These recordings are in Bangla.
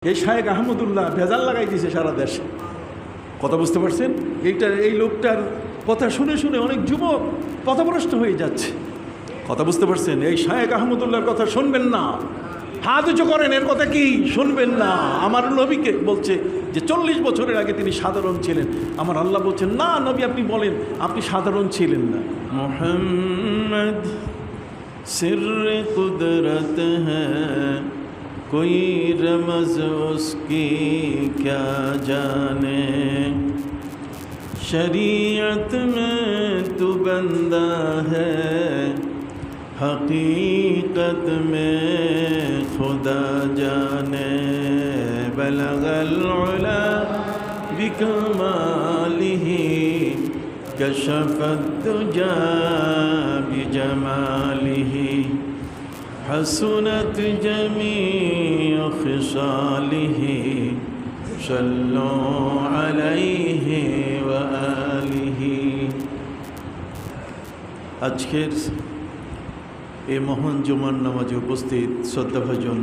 এই শায়েখ আহমদুল্লাহ ভেজাল লাগাই দিয়েছে সারা দেশে। কথা বুঝতে পারছেন? এই লোকটার কথা শুনে শুনে অনেক যুবক পথভ্রষ্ট হয়ে যাচ্ছে। কথা বুঝতে পারছেন? এই শায়েখ আহমদুল্লাহর কথা শুনবেন না, হাত উঁচু করেন। এর কথা কি শুনবেন না? আমার নবীকে বলছে যে 40 বছরের আগে তিনি সাধারণ ছিলেন। আমার আল্লাহ বলছেন না নবী, আপনি বলেন আপনি সাধারণ ছিলেন না। মুহাম্মদ সিররে কুদরত হ্যায়, कोई रमज़ उसकी क्या जाने, शरीयत में तू बंदा है, हकीकत में खुदा जाने, बलगल उला बिकमालिही, कशफत दुजा बिजमालिही, हसनत जमीअ खिसालिही, सल्लू अलैहि व आलिही। আজকের এই মহান জুমার নামাজে উপস্থিত শ্রদ্ধাভাজন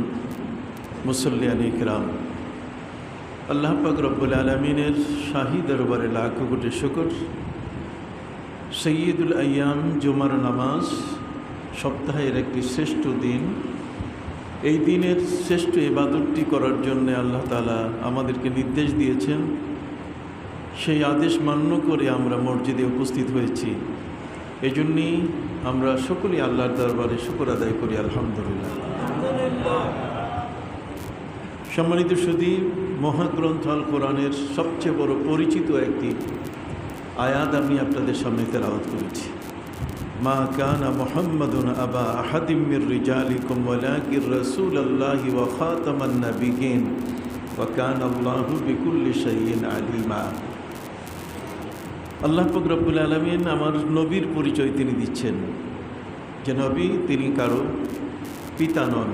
মুসল্লিয়ান ইকরাম, আল্লাহ পাক রব্বুল আলামিনের শাহী দরবারে লাখো কোটি শুকর। সৈয়দুল আইয়াম জুমার নামাজ সপ্তাহের একটি শ্রেষ্ঠ দিন। এই দিনের শ্রেষ্ঠ ইবাদতটি করার জন্য আল্লাহ তাআলা আমাদেরকে নির্দেশ দিয়েছেন। সেই আদেশ মান্য করে আমরা মসজিদে উপস্থিত হয়েছি। এই জন্যই আমরা সকলেই আল্লাহর দরবারে শুকর আদায় করি, আলহামদুলিল্লাহ। সম্মানিত সুধী, মহাগ্রন্থ আল কোরআনের সবচেয়ে বড় পরিচিত একটি আয়াত আমি আপনাদের সামনে তেলাওয়াত করেছি। মা কানা মুহাম্মাদুন আবা আহাদিম মির রিজালিকুম ওয়ালাকিন রাসূলুল্লাহি ওয়া খাতামান নাবিয়্যিন ওয়া কানা আল্লাহু বিকুল্লি শাইইন আলিমা। আল্লাহ পাক রব্বুল আলামিন আমার নবীর পরিচয় তিনি দিচ্ছেন যে নবী তিনি কারো পিতা নন।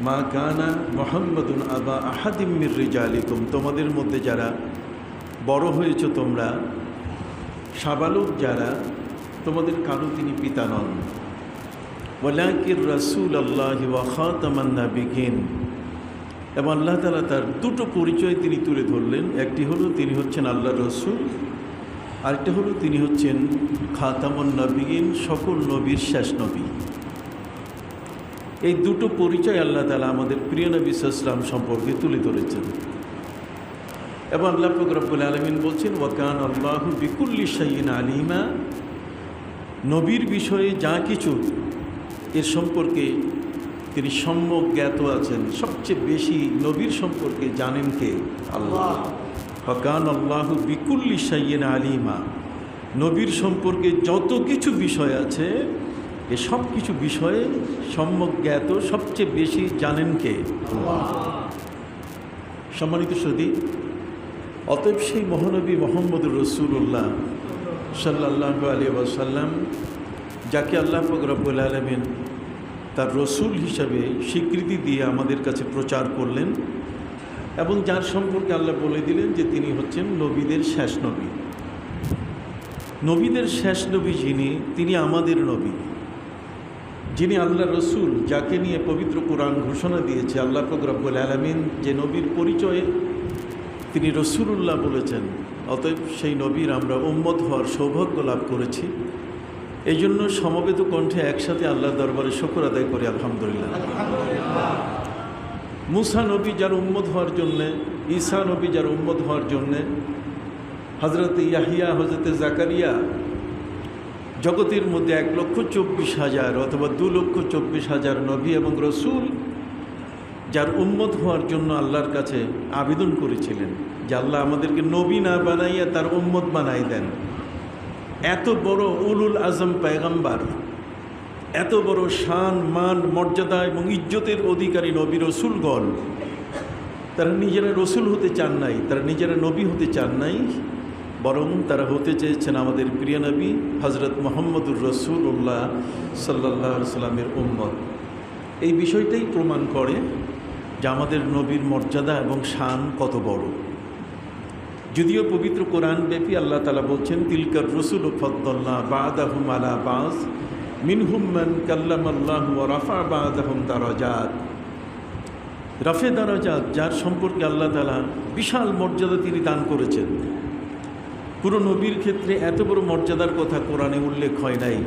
মা কানা মুহাম্মাদুন আবা আহাদিম মির রিজালিকুম, তোমাদের মধ্যে যারা বড় হয়েছ তোমরা, সাবালক যারা, তোমাদের কারো তিনি পিতা নন। ওয়ালাকিন রাসূলুল্লাহি ওয়া খাতামান নাবিয়্যিন। এবং আল্লাহ তাআলা তার দুটো পরিচয় তিনি তুলে ধরলেন। একটি হলো তিনি হচ্ছেন আল্লাহর রসুল, আরেকটা হলো তিনি হচ্ছেন খাতামুন নাবিয়্যিন, সকল নবীর শেষ নবী। এই দুটো পরিচয় আল্লাহ তাআলা আমাদের প্রিয় নবী সাল্লাল্লাহু আলাইহি ওয়াসাল্লাম সম্পর্কে তুলে ধরেছেন। এবং আল্লাহ পাক রব্বুল আলামিন বলছেন ওয়া কানা আল্লাহু বিকুল্লি শাইইন আলিমা। নবীর বিষয়ে যা কিছু এর সম্পর্কে তিনি সম্যক জ্ঞাত আছেন। সবচেয়ে বেশি নবীর সম্পর্কে জানেন কে? আল্লাহ। ওয়া কানা আল্লাহু বিকুল্লি শাইইন আলিমা। নবীর সম্পর্কে যত কিছু বিষয় আছে এ সব কিছু বিষয়ে সম্যক জ্ঞাত, সবচেয়ে বেশি জানেন কে? আল্লাহ। সম্মানিত সুধী, অতএব সেই মহানবী মুহাম্মদুর রাসূলুল্লাহ সাল্লাল্লাহু আলাইহি ওয়াসাল্লাম, যাকে আল্লাহ পাক রব্বুল আলামিন তার রসুল হিসাবে স্বীকৃতি দিয়ে আমাদের কাছে প্রচার করলেন এবং যার সম্পর্কে আল্লাহ বলে দিলেন যে তিনি হচ্ছেন নবীদের শেষ নবী। নবীদের শেষ নবী যিনি, তিনি আমাদের নবী, যিনি আল্লাহ রসুল, যাকে নিয়ে পবিত্র কোরআন ঘোষণা দিয়েছে। আল্লাহ পাক রব্বুল আলামিন যে নবীর পরিচয়ে তিনি রসুলুল্লাহ বলেছেন, অতএব সেই নবীর আমরা উম্মত হওয়ার সৌভাগ্য লাভ করেছি। এই জন্য সমবেত কণ্ঠে একসাথে আল্লাহর দরবারে শুকর আদায় করি, আলহামদুলিল্লাহ। মুসা নবী যার উম্মত হওয়ার জন্যে, ঈসা নবী যার উম্মত হওয়ার জন্যে, হজরত ইয়াহিয়া, হজরত জাকারিয়া, জগতের মধ্যে 1,24,000 অথবা 2,24,000 নবী এবং রসুল যার উম্মত হওয়ার জন্য আল্লাহর কাছে আবেদন করেছিলেন যে আল্লাহ আমাদেরকে নবী না বানাইয়া তার উম্মত বানাই দেন। এত বড় উলুল আজম পয়গম্বর, এত বড় শান, মান, মর্যাদা এবং ইজ্জতের অধিকারী নবী রসুলগণ, তারা নিজেরা রসুল হতে চান নাই, তারা নিজেরা নবী হতে চান নাই, বরং তারা হতে চেয়েছেন আমাদের প্রিয় নবী হজরত মুহাম্মদুর রাসূলুল্লাহ সাল্লাল্লাহু আলাইহি ওয়াসাল্লামের উম্মত। এই বিষয়টাই প্রমাণ করে যে আমাদের নবীর মর্যাদা এবং শান কত বড়। যদিও পবিত্র কোরআন ব্যাপী আল্লাহ তাআলা বলছেন তিলকার রসুল ফাদ্দালনা বা'দাহুম আলা বা'দ মিনহুম মান কাল্লামাল্লাহু ওয়া রাফা বা'দাহুম দারাজাত। রাফে দারাজাত, যার সম্পর্কে আল্লাহ তাআলা বিশাল মর্যাদা তিনি দান করেছেন। পুরো নবীর ক্ষেত্রে এত বড় মর্যাদার কথা কোরআনে উল্লেখ হয় নাই।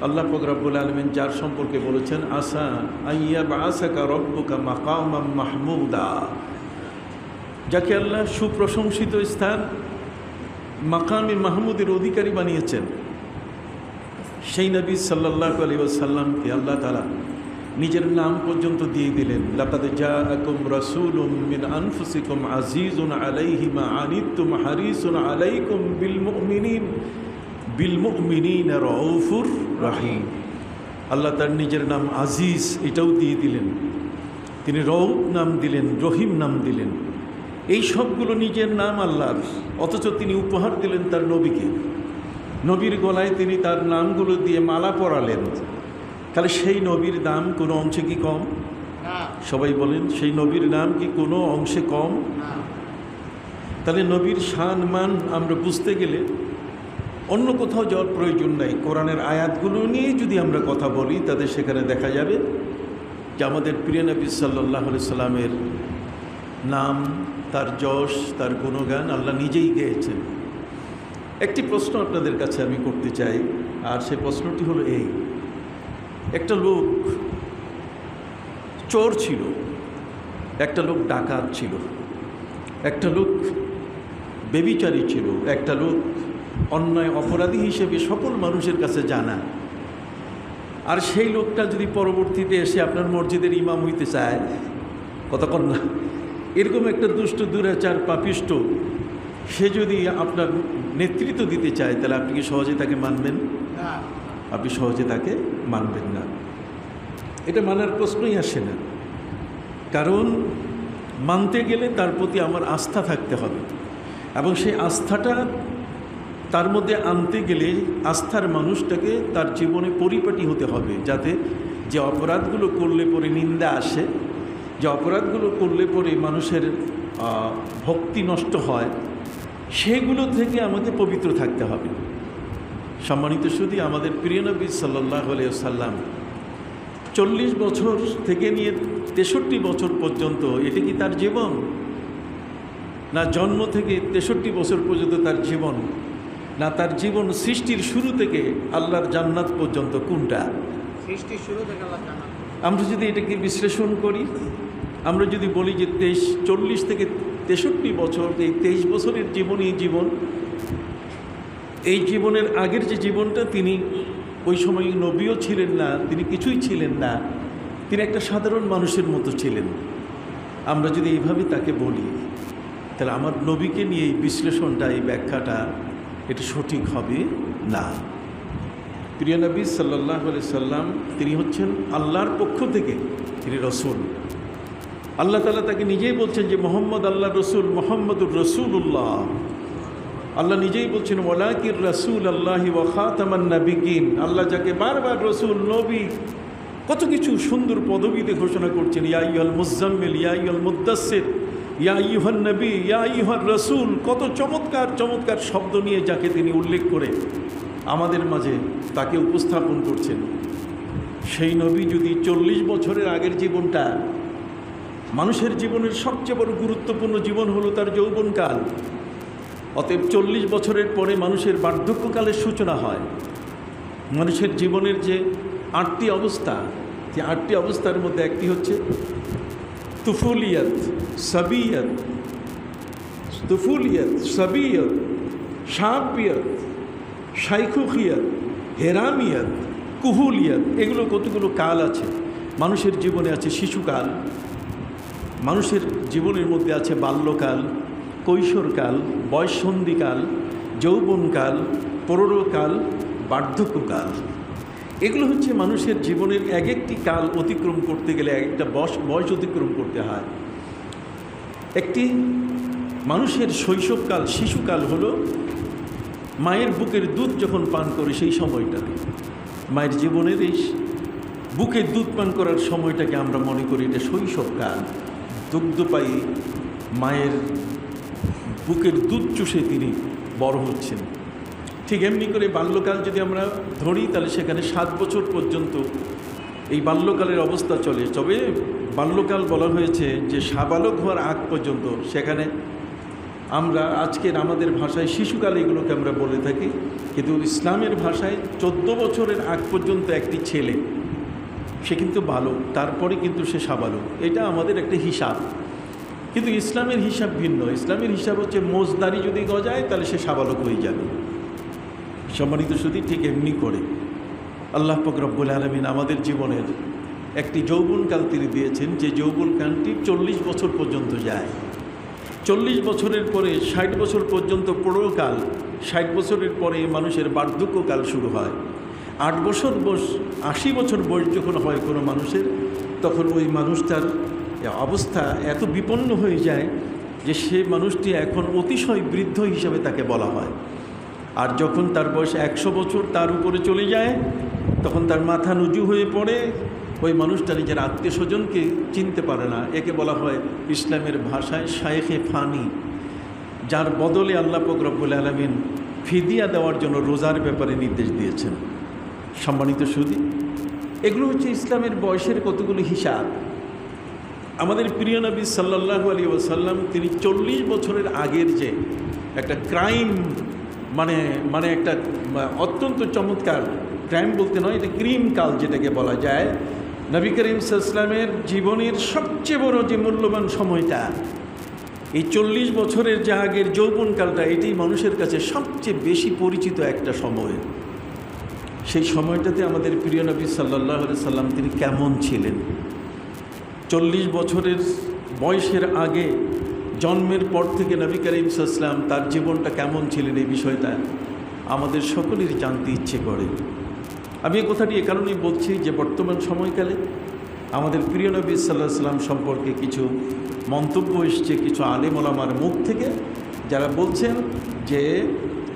আল্লাহ পাক রব্বুল আলামিন যার সম্পর্কে বলেছেন, আসা আইয়াবআসাকা রব্বুকা মাকামাম মাহমুদা, যাকে আল্লাহ সুপ্রশংসিত স্থান মাকামে মাহমুদের অধিকারী বানিয়েছেন, সেই নবী সাল্লাল্লাহু আলাইহি ওয়াসাল্লামকে আল্লাহ তাআলা নিজের নাম পর্যন্ত দিয়ে দিলেন। লাকাদ জাআকুম রাসূলুম মিন আনফুসিকুম আজিজুন আলাইহি মা আনিতুম হারিসুন আলাইকুম বিল মুমিনিনা রাউফুর রহিম। আল্লাহ তার নিজের নাম আজিজ এটাও দিয়ে দিলেন, তিনি রউফ নাম দিলেন, রহিম নাম দিলেন। এই সবগুলো নিজের নাম আল্লাহর, অথচ তিনি উপহার দিলেন তার নবীকে। নবীর গলায় তিনি তার নামগুলো দিয়ে মালা পরালেন। তাহলে সেই নবীর দাম কোনো অংশে কি কম? সবাই বলেন, সেই নবীর নাম কি কোনো অংশে কম? তাহলে নবীর শান মান আমরা বুঝতে গেলে অন্য কোথাও যাওয়ার প্রয়োজন নাই। কোরআনের আয়াতগুলো নিয়ে যদি আমরা কথা বলি, তাদের সেখানে দেখা যাবে যে আমাদের প্রিয় নবী সাল্লাল্লাহু আলাইহি সাল্লামের নাম, তার যশ, তার গুণগান আল্লাহ নিজেই গেয়েছেন। একটি প্রশ্ন আপনাদের কাছে আমি করতে চাই, আর সেই প্রশ্নটি হলো এই: একটা লোক চোর ছিল, একটা লোক ডাকাত ছিল, একটা লোক বেবিচারী ছিল, একটা লোক অন্যায় অপরাধী হিসেবে সকল মানুষের কাছে জানা। আর সেই লোকটা যদি পরবর্তীতে এসে আপনার মসজিদের ইমাম হইতে চায়, কতক্ষণ না, এরকম একটা দুষ্ট দুরাচার পাপিষ্ট সে যদি আপনার নেতৃত্ব দিতে চায়, তাহলে আপনি কি সহজে তাকে মানবেন? আপনি সহজে তাকে মানবেন না। এটা মানার প্রশ্নই আসে না, কারণ মানতে গেলে তার প্রতি আমার আস্থা থাকতে হবে, এবং সেই আস্থাটা তার মধ্যে আনতে গেলে আস্থার মানুষটাকে তার জীবনে পরিপাটি হতে হবে, যাতে যে অপরাধগুলো করলে পরে নিন্দা আসে, যে অপরাধগুলো করলে পরে মানুষের ভক্তি নষ্ট হয়, সেগুলো থেকে আমাকে পবিত্র থাকতে হবে। সম্মানিত শুধু আমাদের প্রিয় নবী সাল্লাল্লাহু আলাইহি ওয়াসাল্লাম 40 বছর থেকে নিয়ে 63 বছর পর্যন্ত, এটা কি তার জীবন? না জন্ম থেকে 63 বছর পর্যন্ত তার জীবন? না তার জীবন সৃষ্টির শুরু থেকে আল্লাহর জান্নাত পর্যন্ত? কোনটা? সৃষ্টির শুরু থেকে আল্লাহর জান্নাত। আমরা যদি এটাকে বিশ্লেষণ করি, আমরা যদি বলি যে 40 থেকে 63 বছর, এই 23 বছরের জীবন, এই জীবনের আগের যে জীবনটা, তিনি ওই সময় নবীও ছিলেন না, তিনি কিছুই ছিলেন না, তিনি একটা সাধারণ মানুষের মতো ছিলেন। আমরা যদি এইভাবে তাকে বলি, তাহলে আমার নবীকে নিয়ে এই বিশ্লেষণটা, এই ব্যাখ্যাটা, এটা সঠিক হবে না। প্রিয় নবী সাল্লাল্লাহু আলাইহি সাল্লাম তিনি হচ্ছেন আল্লাহর পক্ষ থেকে, তিনি রসুল। আল্লাহ তাআলা তাকে নিজেই বলছেন যে মোহাম্মদ আল্লাহ রসুল, মোহাম্মদুর রসুল্লাহ। আল্লাহ নিজেই বলছেন ওয়ালাকির রাসূল আল্লাহি ওয়া খাতামান নাবিয়িন। আল্লাহ যাকে বারবার রসুল, নবী, কত কিছু সুন্দর পদবিতে ঘোষণা করছেন। ইয়া আইয়ুহাল মুযাম্মিল, ইয়া আইয়ুহাল মুদ্দাসসির, ইয়া আইয়ুহান নবী, ইয়া আইয়ুহার রাসূল, কত চমৎকার চমৎকার শব্দ নিয়ে যাকে তিনি উল্লেখ করে আমাদের মাঝে তাকে উপস্থাপন করছেন। সেই নবী যদি 40 বছরের আগের জীবনটা, মানুষের জীবনের সবচেয়ে বড় গুরুত্বপূর্ণ জীবন হলো তার যৌবনকাল, অতএব 40 বছরের পরে মানুষের বার্ধক্যকালের সূচনা হয়। মানুষের জীবনের যে 8টি অবস্থা, যে 8টি অবস্থার মধ্যে একটি হচ্ছে তুফুলিয়ত, সাবিয়ত, শাবিয়ত, শাইখুখিয়ত, হেরামিয়ত, কুহুলিয়ত। এগুলো কতগুলো কাল আছে মানুষের জীবনে। আছে শিশুকাল, মানুষের জীবনের মধ্যে আছে বাল্যকাল, কৈশোরকাল, বয়ঃসন্ধিকাল, যৌবনকাল, প্রৌঢ়কাল, বার্ধক্যকাল। এগুলো হচ্ছে মানুষের জীবনের এক একটি কাল অতিক্রম করতে গেলে এক একটা বয়স অতিক্রম করতে হয়। একটি মানুষের শৈশবকাল, শিশুকাল হলো মায়ের বুকের দুধ যখন পান করে সেই সময়টাকে, মায়ের জীবনের এই বুকের দুধ পান করার সময়টাকে আমরা মনে করি এটা শৈশবকাল। দুগ্ধপায়ী মায়ের বুকের দুধ চুষে তিনি বড় হচ্ছেন। ঠিক এমনি করে বাল্যকাল যদি আমরা ধরি, তাহলে সেখানে 7 বছর পর্যন্ত এই বাল্যকালের অবস্থা চলে। তবে বাল্যকাল বলা হয়েছে যে সাবালক হওয়ার আগ পর্যন্ত, সেখানে আমরা আজকের আমাদের ভাষায় শিশুকাল এগুলোকে আমরা বলে থাকি, কিন্তু ইসলামের ভাষায় 14 বছরের আগ পর্যন্ত একটি ছেলে সে কিন্তু বালক, তারপরে কিন্তু সে সাবালক। এটা আমাদের একটা হিসাব, কিন্তু ইসলামের হিসাব ভিন্ন। ইসলামের হিসাব হচ্ছে মোজদারি যদি গজায় তাহলে সে সাবালক হয়ে যাবে। সম্মানিত শুধু ঠিক এমনি করে আল্লাহ পাক রব্বুল আলামিন আমাদের জীবনের একটি যৌবনকাল তিনি দিয়েছেন, যে যৌবনকালটি 40 বছর পর্যন্ত যায়। 40 বছরের পরে 60 বছর পর্যন্ত প্রৌঢ়কাল, 60 বছরের পরে মানুষের বার্ধক্যকাল শুরু হয়। 8 বছর বয়স, 80 বছর বয়স যখন হয় কোনো মানুষের, তখন ওই মানুষটার অবস্থা এত বিপন্ন হয়ে যায় যে সে মানুষটি এখন অতিশয় বৃদ্ধ হিসাবে তাকে বলা হয়। আর যখন তার বয়স 100 বছর তার উপরে চলে যায়, তখন তার মাথা নুজু হয়ে পড়ে, ওই মানুষটা নিজের আত্মীয় স্বজনকে চিনতে পারে না। একে বলা হয় ইসলামের ভাষায় শায়েখে ফানি, যার বদলে আল্লাহ পাক রব্বুল আলামিন ফিদিয়া দেওয়ার জন্য রোজার ব্যাপারে নির্দেশ দিয়েছেন। সম্মানিত সুধী, এগুলো হচ্ছে ইসলামের বয়সের কতগুলো হিসাব। আমাদের প্রিয় নবী সাল্লাল্লাহু আলাইহি ওয়াসাল্লাম তিনি 40 বছরের আগের যে একটা ক্রাইম, মানে একটা অত্যন্ত চমৎকার, ক্রাইম বলতে নয়, এটা ক্রিম কাল যেটাকে বলা যায়, নবী করিম সাল্লাল্লাহু আলাইহি ওয়াসাল্লামের জীবনের সবচেয়ে বড় যে মূল্যবান সময়টা, এই 40 বছরের যে আগের যৌবনকালটা, এটি মানুষের কাছে সবচেয়ে বেশি পরিচিত একটা সময়। সেই সময়টাতে আমাদের প্রিয় নবী সাল্লাল্লাহু আলাইহি সাল্লাম তিনি কেমন ছিলেন? 40 বছরের বয়সের আগে, জন্মের পর থেকে নবী করিম সাল্লাল্লাহু আলাইহি ওয়াসাল্লাম তার জীবনটা কেমন ছিলেন, এই বিষয়টা আমাদের সকলেরই জানতে ইচ্ছে করে। আমি এই কথাটি এ কারণেই বলছি যে বর্তমান সময়কালে আমাদের প্রিয় নবী সাল্লাল্লাহু আলাইহি ওয়াসাল্লাম সম্পর্কে কিছু মন্তব্য এসছে কিছু আলেম ওলামার মুখ থেকে, যারা বলছেন যে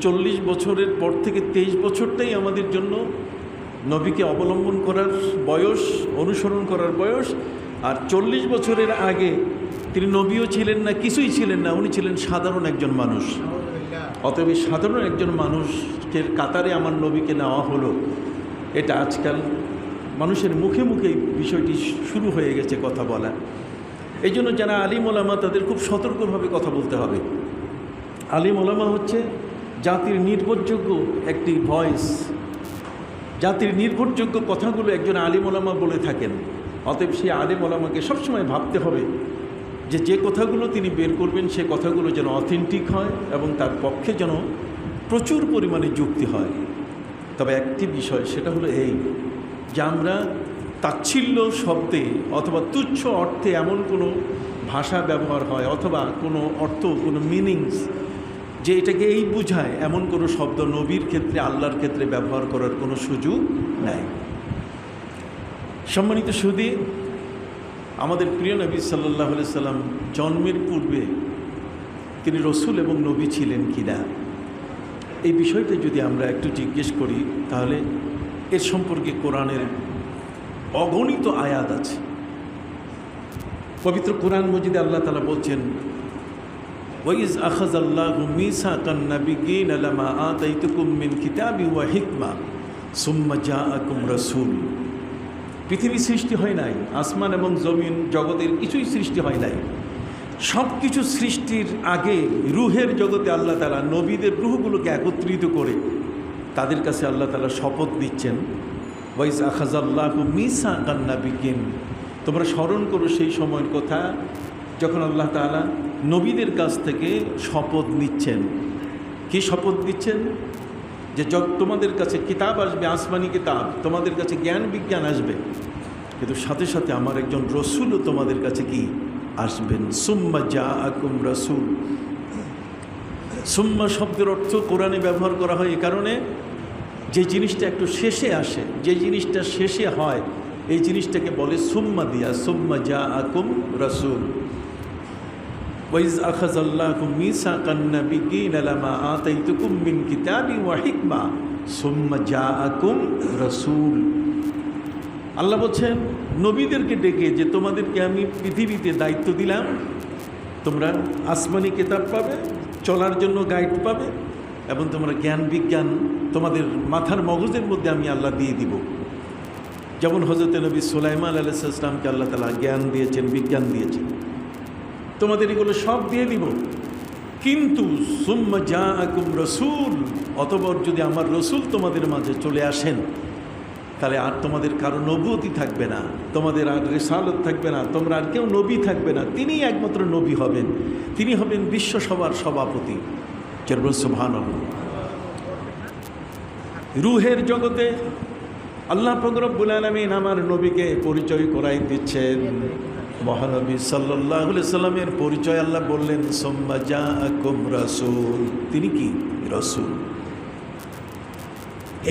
40 বছরের পর থেকে 23 বছরটাই আমাদের জন্য নবীকে অবলম্বন করার বয়স, অনুসরণ করার বয়স। আর 40 বছরের আগে তিনি নবীও ছিলেন না, কিছুই ছিলেন না, উনি ছিলেন সাধারণ একজন মানুষ। অতএব সাধারণ একজন মানুষের কাতারে আমার নবীকে নেওয়া হলো, এটা আজকাল মানুষের মুখে মুখে বিষয়টি শুরু হয়ে গেছে কথা বলা। এই জন্য যারা আলিম ওলামা, তাদের খুব সতর্কভাবে কথা বলতে হবে। আলিম ওলামা হচ্ছে জাতির নির্ভরযোগ্য একটি ভয়েস, জাতির নির্ভরযোগ্য কথাগুলো একজন আলিম ওলামা বলে থাকেন। অতএব সেই আলিম ওলামাকে সবসময় ভাবতে হবে যে যে কথাগুলো তিনি বের করবেন সে কথাগুলো যেন অথেন্টিক হয় এবং তার পক্ষে যেন প্রচুর পরিমাণে যুক্তি হয়। তবে একটি বিষয়, সেটা হলো এই যে আমরা তাচ্ছিল্য শব্দে অথবা তুচ্ছ অর্থে এমন কোনো ভাষা ব্যবহার হয় অথবা কোনো অর্থ, কোনো মিনিংস যে এটাকে এই বোঝায়, এমন কোনো শব্দ নবীর ক্ষেত্রে, আল্লাহর ক্ষেত্রে ব্যবহার করার কোনো সুযোগ নেই। সম্মানিত সুধী, আমাদের প্রিয় নবী সাল্লাল্লাহু আলাইহি সাল্লাম জন্মের পূর্বে তিনি রসুল এবং নবী ছিলেন কিনা, এই বিষয়টা যদি আমরা একটু জিজ্ঞেস করি, তাহলে এর সম্পর্কে কোরআনের অগণিত আয়াত আছে। পবিত্র কোরআন মজিদে আল্লাহ তাআলা বলছেন, ওয়াইজ আখাযাল্লাহু মিসাকান নাবিয়্যিনা লামা আতাইতুকুম মিন কিতাবি ওয়া হিকমা সুম্মা জাআকুম রাসূল। পৃথিবী সৃষ্টি হয় নাই, আসমান এবং জমিন জগতের কিছুই সৃষ্টি হয় নাই। সব কিছু সৃষ্টির আগে রুহের জগতে আল্লাহ তাআলা নবীদের রুহগুলোকে একত্রিত করে তাদের কাছে আল্লাহ তাআলা শপথ দিচ্ছেন, ওয়াইজ আখাযাল্লাহু মিসাকান নাবিয়্যিন। তোমরা স্মরণ করো সেই সময়ের কথা যখন আল্লাহ তাআলা নবীদের কাছ থেকে শপথ নিচ্ছেন। কি শপথ দিচ্ছেন? যে তোমাদের কাছে কিতাব আসবে, আসমানি কিতাব, তোমাদের কাছে জ্ঞান বিজ্ঞান আসবে, কিন্তু সাথে সাথে আমার একজন রসুলও তোমাদের কাছে কি আসবেন। সুম্মা জাআকুম রাসূল। সুম্মা শব্দের অর্থ কোরআনে ব্যবহার করা হয় এ কারণে, যে জিনিসটা একটু শেষে আসে, যে জিনিসটা শেষে হয়, এই জিনিসটাকে বলে সুম্মা দিয়া। সুম্মা জাআকুম রাসূল। ওয়াইজ আখাযাল্লাহু মিসাকান নাবিয়্যিনা লামা আতাইতুকুম মিন কিতাবি ওয়া হিকমা সুম্মা জাআকুম রাসূল। আল্লাহ বলছেন নবীদেরকে ডেকে যে তোমাদেরকে আমি পৃথিবীতে দায়িত্ব দিলাম, তোমরা আসমানি কিতাব পাবে, চলার জন্য গাইড পাবে, এবং তোমরা জ্ঞান বিজ্ঞান তোমাদের মাথার মগজের মধ্যে আমি আল্লাহ দিয়ে দিব। যেমন হযরত নবী সুলাইমান আলাইহিস সালামকে আল্লাহ তাআলা জ্ঞান দিয়েছেন, বিজ্ঞান দিয়েছেন। তোমাদের এগুলো সব দিয়ে দিব, কিন্তু সুম্মা জাআকুম রাসূল, অতঃপর যদি আমার রসুল তোমাদের মাঝে চলে আসেন, তাহলে আর তোমাদের কারো নবুয়তি থাকবে না, তোমাদের আর রিসালত থাকবে না, তোমরা আর কেউ নবী থাকবে না। তিনিই একমাত্র নবী হবেন, তিনি হবেন বিশ্বসভার সভাপতি। সুবহানাল্লাহ। রূহের জগতে আল্লাহ পাক রব্বুল আলামিন আমার নবীকে পরিচয় করাই দিচ্ছেন। মহানবী সাল্লাল্লাহু আলাইহি সাল্লামের পরিচয় আল্লাহ বললেন সুম্মা জাআকুম রাসূল, তিনি কি রসুল।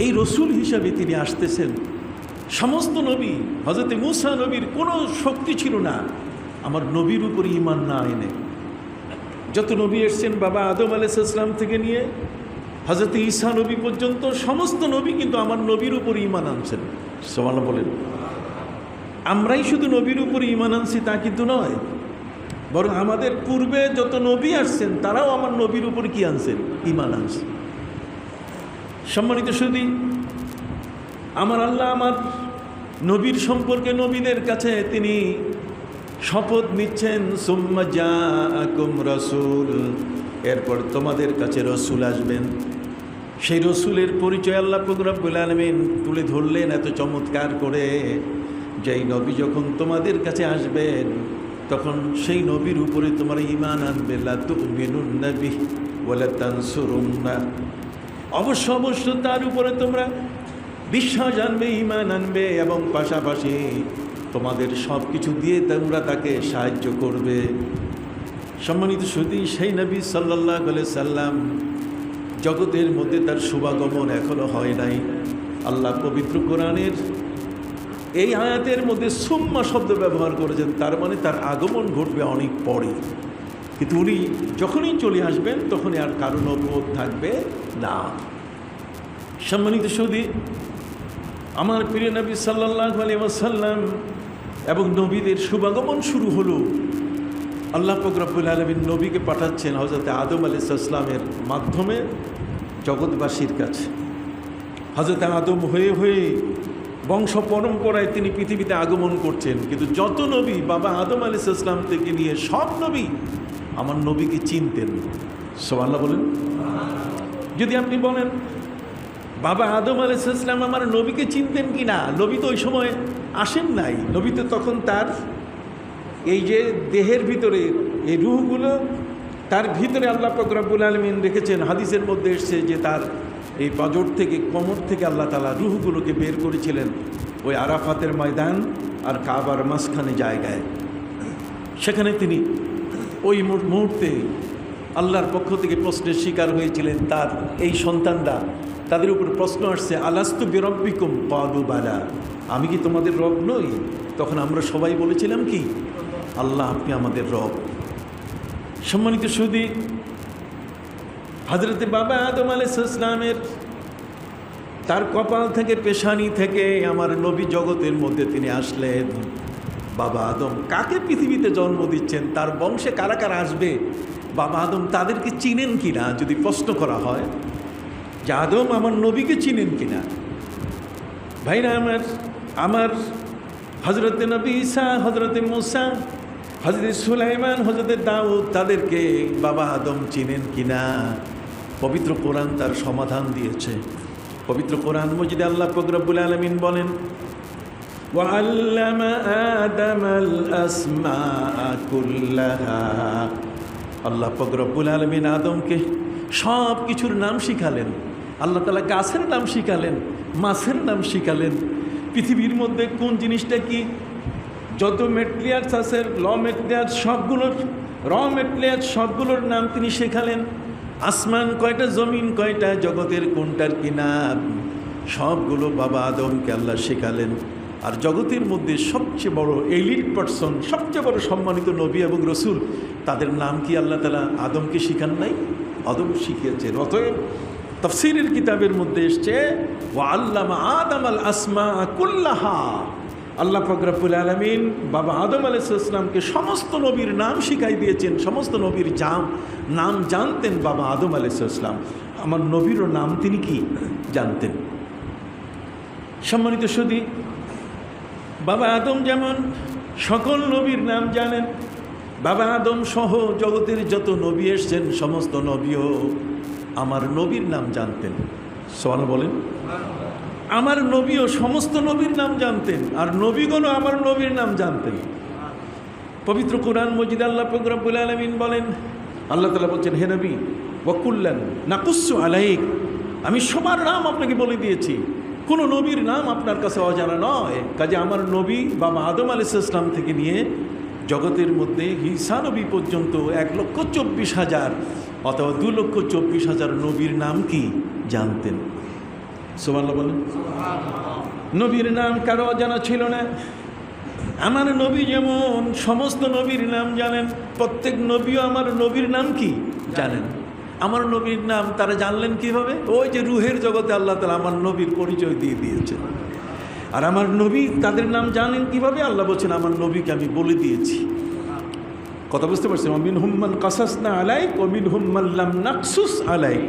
এই রসুল হিসাবে তিনি আসতেছেন। সমস্ত নবী, হযরত মূসা নবীর কোনো শক্তি ছিল না আমার নবীর উপর ঈমান না এনে। যত নবী এসেছেন বাবা আদম আলাইহিস সালাম থেকে নিয়ে হযরত ঈসা নবী পর্যন্ত সমস্ত নবী কিন্তু আমার নবীর উপর ঈমান আনছেন। সুবহানাল্লাহ বলেন। আমরাই শুধু নবীর উপর ঈমান আনছি তা কিন্তু নয়, বরং আমাদের পূর্বে যত নবী আসছেন তারাও আমার নবীর উপর কি আনছেন? ঈমান আনছেন। সম্মানিত সুধী, আমার আল্লাহ আমার নবীর সম্পর্কে নবীদের কাছে তিনি শপথ নিচ্ছেন সুম্মা জাআকুম রাসূল, এরপর তোমাদের কাছে রসুল আসবেন। সেই রসুলের পরিচয় আল্লাহ পাক রব্বুল আলামিন তুলে ধরলেন এত চমৎকার করে, যেই নবী যখন তোমাদের কাছে আসবেন তখন সেই নবীর উপরে তোমরা ঈমান আনবে। লা তুমিনুন্না বিহি ওয়া লা তানসুরুন্না, অবশ্য অবশ্য তার উপরে তোমরা বিশ্বাস আনবে, ঈমান আনবে, এবং পাশাপাশি তোমাদের সব কিছু দিয়ে তোমরা তাকে সাহায্য করবে। সম্মানিত সুধী, সেই নবী সাল্লাল্লাহু আলাইহি সাল্লাম জগতের মধ্যে তার শুভাগমন এখনো হয় নাই। আল্লাহ পবিত্র কোরআনের এই আয়াতের মধ্যে সুম্মা শব্দ ব্যবহার করেছেন, তার মানে তার আগমন ঘটবে অনেক পরে। কিন্তু উনি যখনই চলে আসবেন তখনই আর কারো নবুয়ত থাকবে না। সম্মানিত সুধী, আমার প্রিয় নবী সাল্লাল্লাহু আলাইহি ওয়াসাল্লাম এবং নবীদের শুভাগমন শুরু হলো। আল্লাহ পাক রব্বুল আলামিন নবীকে পাঠাচ্ছেন হযরত আদম আলাইহিস সালামের মাধ্যমে জগৎবাসীর কাছে। হযরত আদম হয়ে হয়ে বংশ পরম্পরায় তিনি পৃথিবীতে আগমন করছেন, কিন্তু যত নবী বাবা আদম আলাইহিস সালাম থেকে নিয়ে সব নবী আমার নবীকে চিনতেন। সুবহানাল্লাহ বলেন। যদি আপনি বলেন বাবা আদম আলাইহিস সালাম আমার নবীকে চিনতেন কি না, নবী তো ওই সময় আসেন নাই। নবী তো তখন তার এই যে দেহের ভিতরে এই রূহগুলো, তার ভিতরে আল্লাহ পাক রব্বুল আলামিন রেখেছেন। হাদিসের মধ্যে এসেছে যে তার এই পাঁজর থেকে, কোমর থেকে আল্লাহ তাআলা রূহগুলোকে বের করেছিলেন ওই আরাফাতের ময়দান আর কাবার মাঝখানে জায়গায়। সেখানে তিনি ওই মুহূর্তে আল্লাহর পক্ষ থেকে প্রশ্নের শিকার হয়েছিলেন। তার এই সন্তানরা, তাদের উপর প্রশ্ন আসছে আলাস্তু বিরব্বিকুম ক্বালু বালা, আমি কি তোমাদের রব নই? তখন আমরা সবাই বলেছিলাম কি, আল্লাহ আপনি আমাদের রব। সম্মানিত সুধী, হযরতে বাবা আদম আলাইহিস সালামের তার কপাল থেকে, পেশানি থেকে আমার নবী জগতের মধ্যে তিনি আসলেন। বাবা আদম কাকে পৃথিবীতে জন্ম দিচ্ছেন, তার বংশে কারা কারা আসবে, বাবা আদম তাদেরকে চিনেন কিনা যদি প্রশ্ন করা হয় যে আদম আমার নবীকে চিনেন কিনা। ভাইরা আমার হযরতে নবী ঈসা, হযরতে মূসা, হযরতে সুলাইমান, হযরতে দাউদ, তাদেরকে বাবা আদম চিনেন কিনা। পবিত্র কোরআন তার সমাধান দিয়েছে। পবিত্র কোরআন মজিদে আল্লাহ পাক রব্বুল আলামিন বলেন وَعَلَّمَ آدَمَ الْأَسْمَاءَ كُلَّهَا, আল্লাহ পাক রব্বুল আলামিন আদমকে সব কিছুর নাম শিখালেন। আল্লাহ তাআলা গাছের নাম শিখালেন, মাছের নাম শিখালেন, পৃথিবীর মধ্যে কোন জিনিসটা কি, যত মেটেরিয়ালস আছে র মেটেরিয়ালস সবগুলোর নাম তিনি শেখালেন। আসমান কয়টা, জমিন কয়টা, জগতের কোনটার কি নাম, সবগুলো বাবা আদমকে আল্লাহ শেখালেন। আর জগতের মধ্যে সবচেয়ে বড় এলিট পারসন, সবচেয়ে বড় সম্মানিত নবী এবং রসুল, তাদের নাম কি আল্লাহ তাআলা আদমকে শিখান নাই? আদম শিখিয়েছেন। অতএব তাফসীরের কিতাবের মধ্যে এসছে ওয়া আল্লামা আদামাল আসমা কুল্লাহা, আল্লাহ পাক রব্বুল আলামিন বাবা আদম আলাইহিস সালামকে সমস্ত নবীর নাম শিখাই দিয়েছেন। সমস্ত নবীর নাম জানতেন বাবা আদম আলাইহিস সালাম। আমার নবীরও নাম তিনি কি জানতেন। সম্মানিত সুধী, বাবা আদম যেমন সকল নবীর নাম জানেন, বাবা আদম সহ জগতের যত নবী এসছেন সমস্ত নবীও আমার নবীর নাম জানতেন। সুবহানাল্লাহ বলেন। আমার নবীও সমস্ত নবীর নাম জানতেন, আর নবীগণও আমার নবীর নাম জানতেন। পবিত্র কোরআন মজিদ আল্লাহ পাক রব্বুল আলামিন বলেন, আল্লাহ তাআলা বলছেন, হে নবী ওয়াকুল্লান নাকুসু আলাইক, আমি সবার নাম আপনাকে বলে দিয়েছি, কোনো নবীর নাম আপনার কাছে অজানা নয়। কাজে আমার নবী বাবা আদম আলাইহিস সালাম থেকে নিয়ে জগতের মধ্যে ঈসা নবী পর্যন্ত 1,24,000 অথবা 2,24,000 নবীর নাম কি জানতেন। সুবহানাল্লাহ বলেন। নবীর নাম কারো অজানা ছিল না। আমার নবী যেমন সমস্ত নবীর নাম জানেন, প্রত্যেক নবীও আমার নবীর নাম কি জানেন। আমার নবীর নাম তারা জানলেন কিভাবে? ওই যে রুহের জগতে আল্লাহ তাআলা আমার নবীর পরিচয় দিয়ে দিয়েছেন। আর আমার নবী তাদের নাম জানেন কিভাবে? আল্লাহ বলছেন আমার নবীকে আমি বলে দিয়েছি। কথা বুঝতে পারছেন? মিনহুম মান কাসাসনা আলাইক ওয়া মিনহুম মান লাম নাকসুস আলাইক।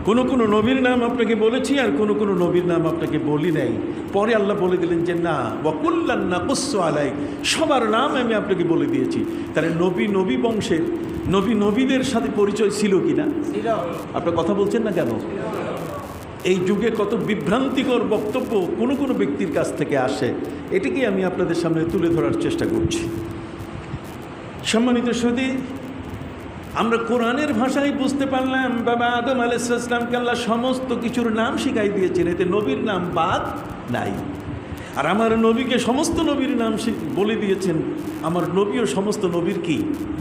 কোনো কোনো নবীর নাম আপনাকে বলেছি আর কোনো কোনো নবীর নাম আপনাকে বলি নাই। পরে আল্লাহ বলে দিলেন যে না, ওয়াকুল্লান নাকুসু আলাইক, সবার নাম আমি আপনাকে বলে দিয়েছি। তাহলে নবী বংশের নবীদের সাথে পরিচয় ছিল কি না? আপনার কথা বলছেন না কেন? এই যুগে কত বিভ্রান্তিকর বক্তব্য কোনো কোনো ব্যক্তির কাছ থেকে আসে, এটিকে আমি আপনাদের সামনে তুলে ধরার চেষ্টা করছি। সম্মানিত সুধী, আমরা কোরআনের ভাষায় বুঝতে পারলাম বাবা আদম আলাইহিস সালামকে আল্লাহ সমস্ত কিছুর নাম শিখাই দিয়েছেন, এতে নবীর নাম বাদ নাই। আর আমার নবীকে সমস্ত নবীর নাম বলে দিয়েছেন, আমার নবীও সমস্ত নবীর কি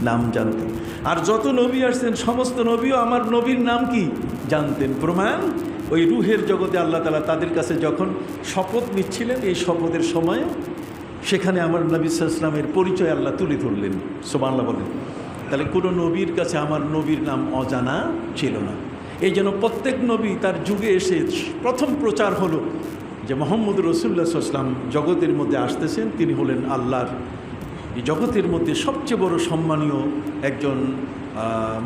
নাম জানতেন। আর যত নবী আসছেন সমস্ত নবীও আমার নবীর নাম কি জানতেন। প্রমাণ ওই রুহের জগতে আল্লাহ তাআলা তাদের কাছে যখন শপথ নিচ্ছিলেন, এই শপথের সময় সেখানে আমার নবী সাল্লাল্লাহু আলাইহি ওয়াসাল্লামের পরিচয় আল্লাহ তুলে ধরলেন। সুবহানাল্লাহ বলেন। তাহলে কোনো নবীর কাছে আমার নবীর নাম অজানা ছিল না। এই জন্য প্রত্যেক নবী তার যুগে এসে প্রথম প্রচার হলো যে মুহাম্মদ রাসূলুল্লাহ সাল্লাল্লাহু আলাইহি ওয়াসাল্লাম জগতের মধ্যে আসতেছেন, তিনি হলেন আল্লাহর এই জগতের মধ্যে সবচেয়ে বড় সম্মানীয় একজন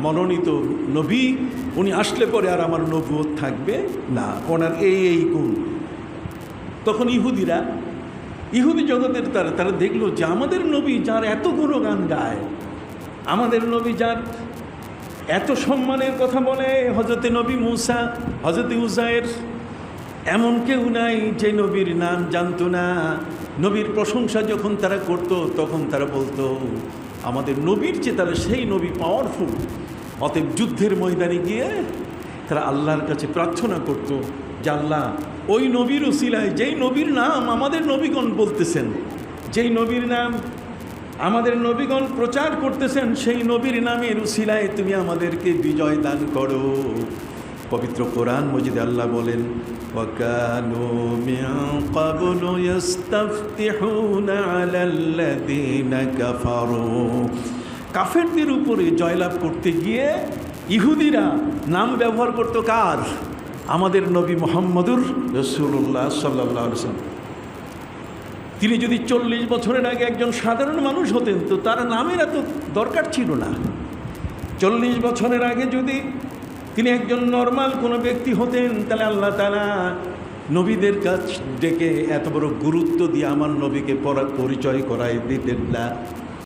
মনোনীত নবী। উনি আসলে পরে আর আমার নবুয়ত থাকবে না, ওনার এই গুণ। তখন ইহুদি জগতের তারা দেখলো যে আমাদের নবী যার এত গুণগান গায়, আমাদের নবী যার এত সম্মানের কথা বলে, হযরতে নবী মূসা, হযরতে উযায়ের, এমন কেউ নাই যে নবীর নাম জানতো না। নবীর প্রশংসা যখন তারা করত তখন তারা বলতো আমাদের নবীর চেয়ে তারা সেই নবী পাওয়ারফুল। অতএব যুদ্ধের ময়দানে গিয়ে তারা আল্লাহর কাছে প্রার্থনা করত যে আল্লাহ ওই নবীর উসিলায়, যেই নবীর নাম আমাদের নবীগণ বলতেছেন, যেই নবীর নাম আমাদের নবীগণ প্রচার করতেছেন, সেই নবীর নামের উসিলায় তুমি আমাদেরকে বিজয় দান করো। পবিত্র কোরআন মজিদে আল্লাহ বলেন, ওয়াকানু মিন ক্বাবলু ইস্তাফতিহুনা আলাল্লাযীনা কাফারু। কাফেরদের উপরে জয়লাভ করতে গিয়ে ইহুদিরা নাম ব্যবহার করত কার? আমাদের নবী মুহাম্মদুর রাসূলুল্লাহ সাল্লাল্লাহু আলাইহি ওয়াসাল্লাম। তিনি যদি 40 বছরের আগে একজন সাধারণ মানুষ হতেন তো তার নামের এত দরকার ছিল না। 40 বছরের আগে যদি তিনি একজন নর্মাল কোনো ব্যক্তি হতেন তাহলে আল্লাহ তাআলা নবীদের কাছ ডেকে এত বড় গুরুত্ব দিয়ে আমার নবীকে পরিচয় করাই দিতেন না।